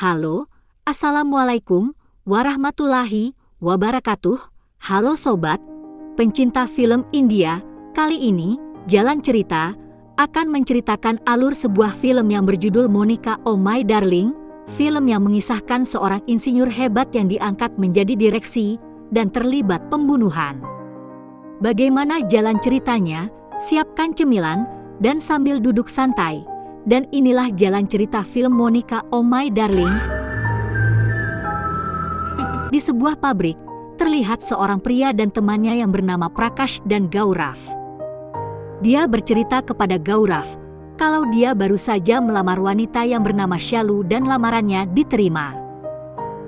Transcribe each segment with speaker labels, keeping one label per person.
Speaker 1: Halo, Assalamualaikum warahmatullahi wabarakatuh. Halo sobat, pencinta film India. Kali ini, Jalan Cerita akan menceritakan alur sebuah film yang berjudul Monica Oh My Darling. Film yang mengisahkan seorang insinyur hebat yang diangkat menjadi direksi dan terlibat pembunuhan. Bagaimana jalan ceritanya? Siapkan cemilan dan sambil duduk santai. Dan inilah jalan cerita film Monica Oh My Darling. Di sebuah pabrik, terlihat seorang pria dan temannya yang bernama Prakash dan Gaurav. Dia bercerita kepada Gaurav kalau dia baru saja melamar wanita yang bernama Shalu dan lamarannya diterima.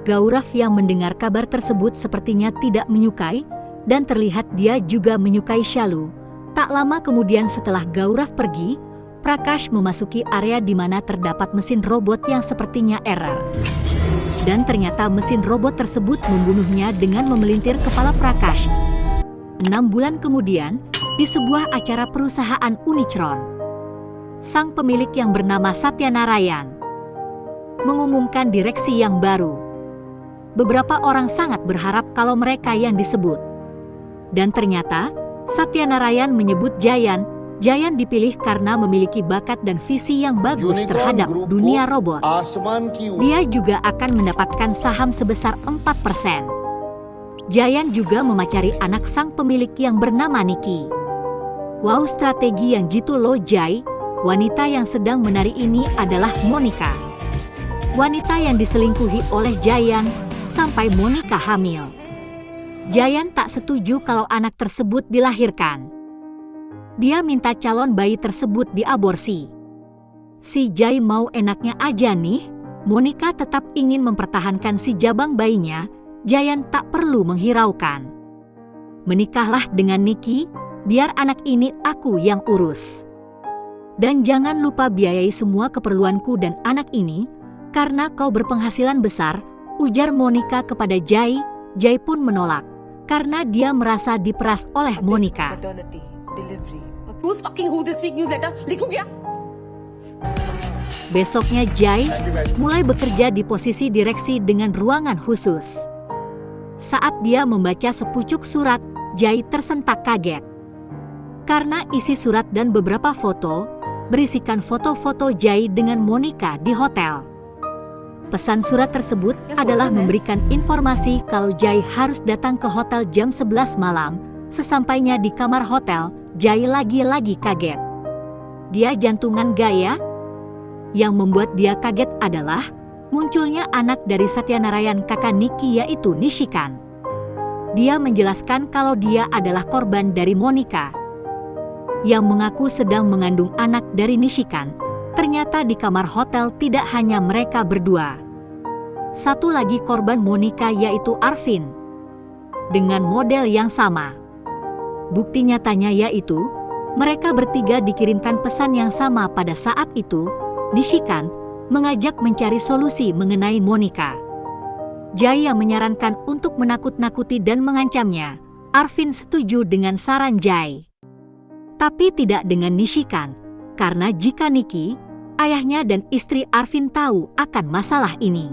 Speaker 1: Gaurav yang mendengar kabar tersebut sepertinya tidak menyukai, dan terlihat dia juga menyukai Shalu. Tak lama kemudian setelah Gaurav pergi, Prakash memasuki area di mana terdapat mesin robot yang sepertinya error. Dan ternyata mesin robot tersebut membunuhnya dengan memelintir kepala Prakash. 6 bulan kemudian, di sebuah acara perusahaan Unicron, sang pemilik yang bernama Satya Narayan mengumumkan direksi yang baru. Beberapa orang sangat berharap kalau mereka yang disebut. Dan ternyata, Satya Narayan menyebut Jayan dipilih karena memiliki bakat dan visi yang bagus terhadap dunia robot. Dia juga akan mendapatkan saham sebesar 4%. Jayan juga memacari anak sang pemilik yang bernama Nikki. Wow, strategi yang jitu loh Jay. Wanita yang sedang menari ini adalah Monica. Wanita yang diselingkuhi oleh Jayan sampai Monica hamil. Jayan tak setuju kalau anak tersebut dilahirkan. Dia minta calon bayi tersebut diaborsi. Si Jay mau enaknya aja nih, Monica tetap ingin mempertahankan si jabang bayinya. Jayan tak perlu menghiraukan. Menikahlah dengan Nikki, biar anak ini aku yang urus. Dan jangan lupa biayai semua keperluanku dan anak ini, karena kau berpenghasilan besar, ujar Monica kepada Jay. Jay pun menolak, karena dia merasa diperas oleh Monica. Besoknya Jay mulai bekerja di posisi direksi dengan ruangan khusus. Saat dia membaca sepucuk surat, Jay tersentak kaget. Karena isi surat dan beberapa foto, berisikan foto-foto Jay dengan Monica di hotel. Pesan surat tersebut adalah memberikan informasi kalau Jay harus datang ke hotel jam 11 malam. Sesampainya di kamar hotel, Jay lagi-lagi kaget. Dia jantungan gaya? Yang membuat dia kaget adalah munculnya anak dari Satya Narayan kakak Nikki, yaitu Nishikan. Dia menjelaskan kalau dia adalah korban dari Monica, yang mengaku sedang mengandung anak dari Nishikan. Ternyata di kamar hotel tidak hanya mereka berdua. Satu lagi korban Monica yaitu Arvin, dengan model yang sama. Bukti nyatanya yaitu, mereka bertiga dikirimkan pesan yang sama pada saat itu. Nishikan mengajak mencari solusi mengenai Monica. Jay yang menyarankan untuk menakut-nakuti dan mengancamnya. Arvin setuju dengan saran Jay, tapi tidak dengan Nishikan, karena jika Nikki, ayahnya dan istri Arvin tahu akan masalah ini,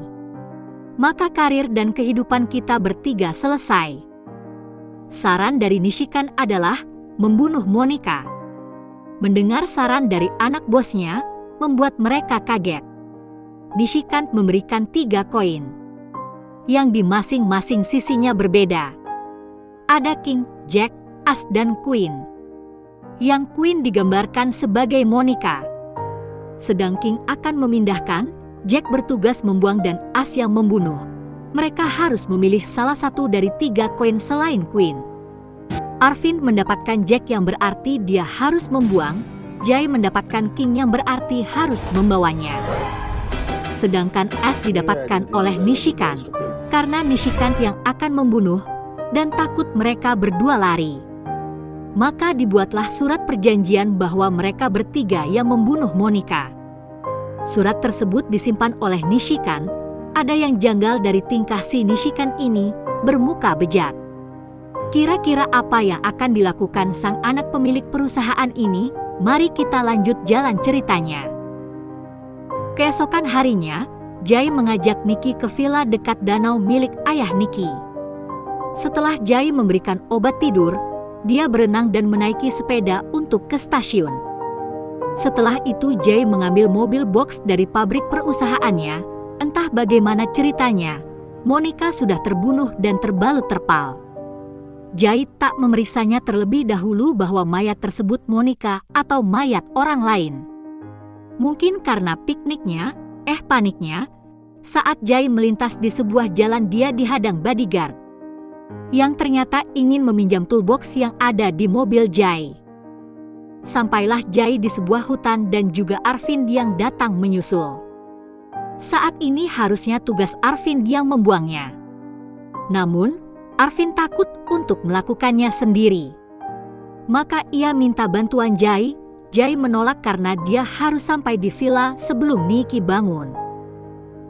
Speaker 1: maka karir dan kehidupan kita bertiga selesai. Saran dari Nishikan adalah membunuh Monica. Mendengar saran dari anak bosnya, membuat mereka kaget. Nishikan memberikan 3 koin, yang di masing-masing sisinya berbeda. Ada King, Jack, As dan Queen. Yang Queen digambarkan sebagai Monica. Sedang King akan memindahkan, Jack bertugas membuang dan As yang membunuh. Mereka harus memilih salah satu dari 3 koin selain Queen. Arvin mendapatkan Jack yang berarti dia harus membuang. Jay mendapatkan King yang berarti harus membawanya. Sedangkan As didapatkan oleh Nishikan, karena Nishikan yang akan membunuh, dan takut mereka berdua lari. Maka dibuatlah surat perjanjian bahwa mereka bertiga yang membunuh Monica. Surat tersebut disimpan oleh Nishikan. Ada yang janggal dari tingkah si Nishikan ini, bermuka bejat. Kira-kira apa yang akan dilakukan sang anak pemilik perusahaan ini? Mari kita lanjut jalan ceritanya. Keesokan harinya, Jay mengajak Nikki ke villa dekat danau milik ayah Nikki. Setelah Jay memberikan obat tidur, dia berenang dan menaiki sepeda untuk ke stasiun. Setelah itu Jay mengambil mobil box dari pabrik perusahaannya. Entah bagaimana ceritanya, Monica sudah terbunuh dan terbalut terpal. Jay tak memeriksanya terlebih dahulu bahwa mayat tersebut Monica atau mayat orang lain. Mungkin karena paniknya, saat Jay melintas di sebuah jalan dia dihadang bodyguard yang ternyata ingin meminjam toolbox yang ada di mobil Jay. Sampailah Jay di sebuah hutan dan juga Arvind yang datang menyusul. Saat ini harusnya tugas Arvind yang membuangnya. Namun, Arvind takut untuk melakukannya sendiri. Maka ia minta bantuan Jay. Jay menolak karena dia harus sampai di villa sebelum Nikki bangun.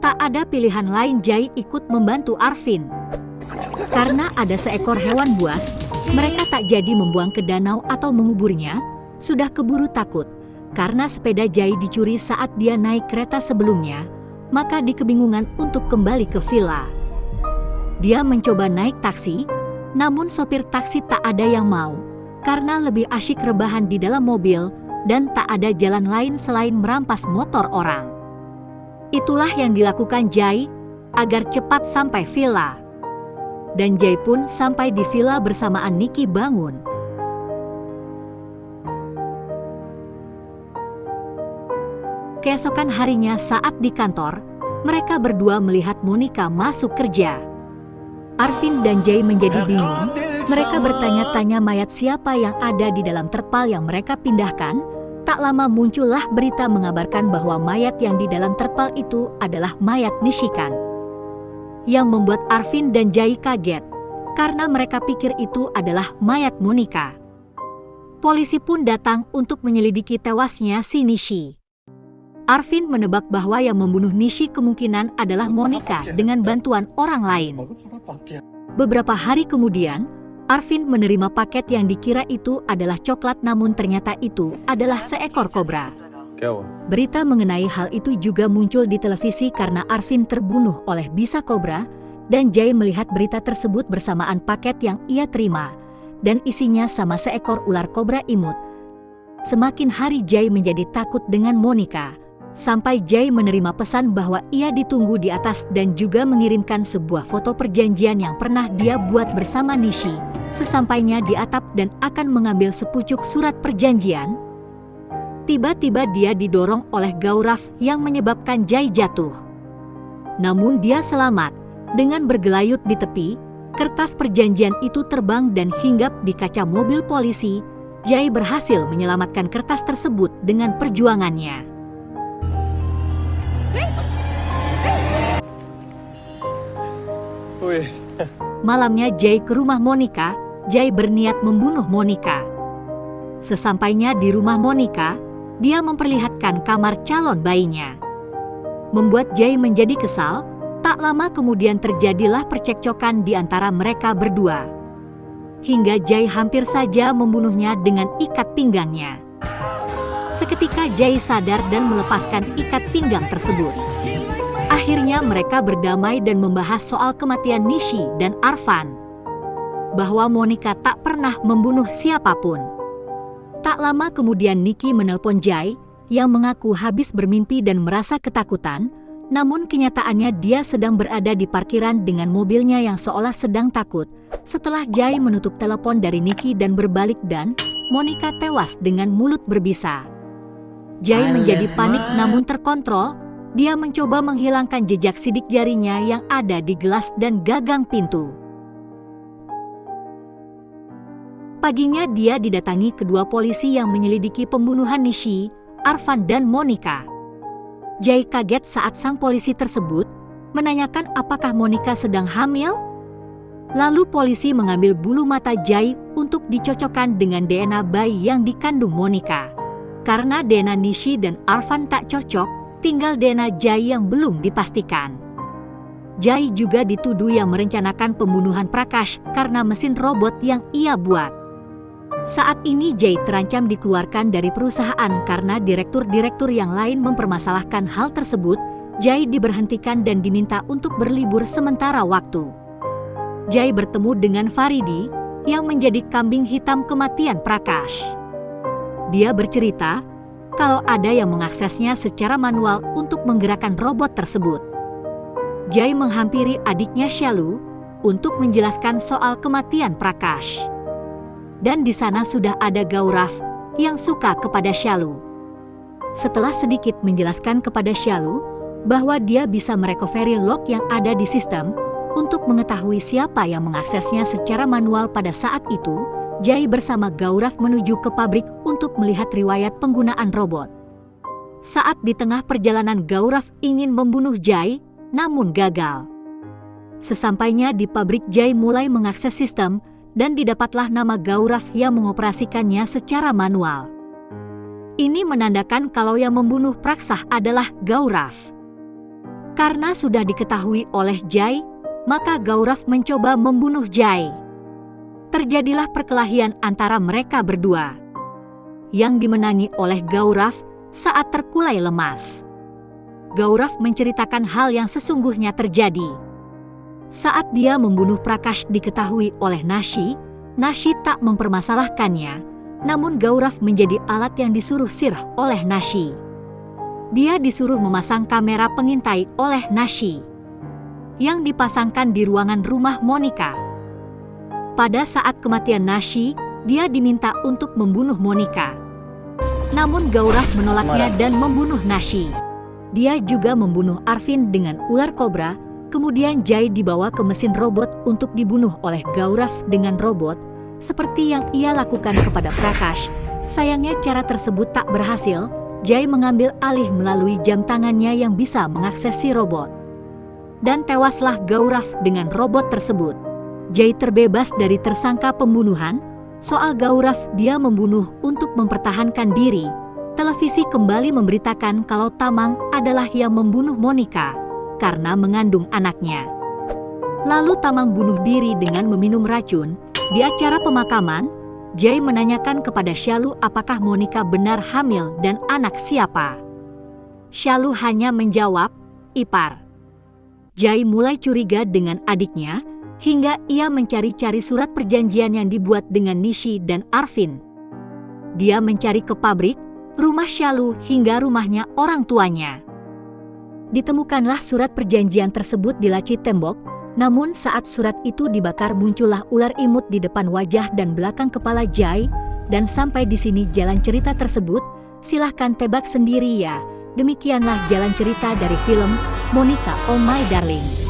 Speaker 1: Tak ada pilihan lain, Jay ikut membantu Arvind. Karena ada seekor hewan buas, mereka tak jadi membuang ke danau atau menguburnya. Sudah keburu takut, karena sepeda Jay dicuri saat dia naik kereta sebelumnya, maka dikebingungan untuk kembali ke villa. Dia mencoba naik taksi, namun sopir taksi tak ada yang mau, karena lebih asyik rebahan di dalam mobil, dan tak ada jalan lain selain merampas motor orang. Itulah yang dilakukan Jay, agar cepat sampai villa. Dan Jay pun sampai di villa bersamaan Nikki bangun. Keesokan harinya saat di kantor, mereka berdua melihat Monica masuk kerja. Arvind dan Jay menjadi bingung. Mereka bertanya-tanya mayat siapa yang ada di dalam terpal yang mereka pindahkan. Tak lama muncullah berita mengabarkan bahwa mayat yang di dalam terpal itu adalah mayat Nishikan. Yang membuat Arvind dan Jay kaget, karena mereka pikir itu adalah mayat Monica. Polisi pun datang untuk menyelidiki tewasnya si Nishi. Arvind menebak bahwa yang membunuh Nishi kemungkinan adalah Monica dengan bantuan orang lain. Beberapa hari kemudian, Arvind menerima paket yang dikira itu adalah coklat, namun ternyata itu adalah seekor kobra. Berita mengenai hal itu juga muncul di televisi karena Arvind terbunuh oleh bisa kobra, dan Jay melihat berita tersebut bersamaan paket yang ia terima, dan isinya sama seekor ular kobra imut. Semakin hari Jay menjadi takut dengan Monica, sampai Jay menerima pesan bahwa ia ditunggu di atas dan juga mengirimkan sebuah foto perjanjian yang pernah dia buat bersama Nishi. Sesampainya di atap dan akan mengambil sepucuk surat perjanjian, tiba-tiba dia didorong oleh Gaurav yang menyebabkan Jay jatuh. Namun dia selamat. Dengan bergelayut di tepi, kertas perjanjian itu terbang dan hinggap di kaca mobil polisi. Jay berhasil menyelamatkan kertas tersebut dengan perjuangannya. Malamnya Jay ke rumah Monica. Jay berniat membunuh Monica. Sesampainya di rumah Monica, dia memperlihatkan kamar calon bayinya. Membuat Jay menjadi kesal. Tak lama kemudian terjadilah percekcokan di antara mereka berdua. Hingga Jay hampir saja membunuhnya dengan ikat pinggangnya. Seketika Jay sadar dan melepaskan ikat pinggang tersebut. Akhirnya mereka berdamai dan membahas soal kematian Nishi dan Arvan. Bahwa Monica tak pernah membunuh siapapun. Tak lama kemudian Nikki menelpon Jay, yang mengaku habis bermimpi dan merasa ketakutan, namun kenyataannya dia sedang berada di parkiran dengan mobilnya yang seolah sedang takut. Setelah Jay menutup telepon dari Nikki dan berbalik, dan Monica tewas dengan mulut berbisa. Jay menjadi panik namun terkontrol. Dia mencoba menghilangkan jejak sidik jarinya yang ada di gelas dan gagang pintu. Paginya dia didatangi kedua polisi yang menyelidiki pembunuhan Nishi, Arvan dan Monica. Jay kaget saat sang polisi tersebut menanyakan apakah Monica sedang hamil. Lalu polisi mengambil bulu mata Jay untuk dicocokkan dengan DNA bayi yang dikandung Monica. Karena DNA Nishi dan Arvan tak cocok, tinggal DNA Jay yang belum dipastikan. Jay juga dituduh yang merencanakan pembunuhan Prakash karena mesin robot yang ia buat. Saat ini Jay terancam dikeluarkan dari perusahaan karena direktur-direktur yang lain mempermasalahkan hal tersebut. Jai diberhentikan dan diminta untuk berlibur sementara waktu. Jai bertemu dengan Faridi, yang menjadi kambing hitam kematian Prakash. Dia bercerita kalau ada yang mengaksesnya secara manual untuk menggerakkan robot tersebut. Jai menghampiri adiknya Shalu untuk menjelaskan soal kematian Prakash. Dan di sana sudah ada Gaurav yang suka kepada Shalu. Setelah sedikit menjelaskan kepada Shalu bahwa dia bisa merecovery log yang ada di sistem untuk mengetahui siapa yang mengaksesnya secara manual pada saat itu, Jai bersama Gaurav menuju ke pabrik untuk melihat riwayat penggunaan robot. Saat di tengah perjalanan Gaurav ingin membunuh Jai, namun gagal. Sesampainya di pabrik, Jai mulai mengakses sistem dan didapatlah nama Gaurav yang mengoperasikannya secara manual. Ini menandakan kalau yang membunuh Praksah adalah Gaurav. Karena sudah diketahui oleh Jai, maka Gaurav mencoba membunuh Jai. Terjadilah perkelahian antara mereka berdua, yang dimenangi oleh Gaurav saat terkulai lemas. Gaurav menceritakan hal yang sesungguhnya terjadi. Saat dia membunuh Prakash diketahui oleh Nashi, Nashi tak mempermasalahkannya, namun Gaurav menjadi alat yang disuruh Sirh oleh Nashi. Dia disuruh memasang kamera pengintai oleh Nashi, yang dipasangkan di ruangan rumah Monica. Pada saat kematian Nashi, dia diminta untuk membunuh Monica. Namun Gaurav menolaknya dan membunuh Nashi. Dia juga membunuh Arvind dengan ular kobra. Kemudian Jai dibawa ke mesin robot untuk dibunuh oleh Gaurav dengan robot, seperti yang ia lakukan kepada Prakash. Sayangnya cara tersebut tak berhasil. Jai mengambil alih melalui jam tangannya yang bisa mengakses si robot. Dan tewaslah Gaurav dengan robot tersebut. Jai terbebas dari tersangka pembunuhan. Soal Gaurav, dia membunuh untuk mempertahankan diri. Televisi kembali memberitakan kalau Tamang adalah yang membunuh Monica karena mengandung anaknya. Lalu Tamang bunuh diri dengan meminum racun. Di acara pemakaman, Jai menanyakan kepada Shalu apakah Monica benar hamil dan anak siapa. Shalu hanya menjawab, ipar. Jai mulai curiga dengan adiknya, hingga ia mencari-cari surat perjanjian yang dibuat dengan Nishi dan Arvind. Dia mencari ke pabrik, rumah Shalu hingga rumahnya orang tuanya. Ditemukanlah surat perjanjian tersebut di laci tembok, namun saat surat itu dibakar muncullah ular imut di depan wajah dan belakang kepala Jai, dan sampai di sini jalan cerita tersebut, silahkan tebak sendiri ya. Demikianlah jalan cerita dari film Monica Oh My Darling.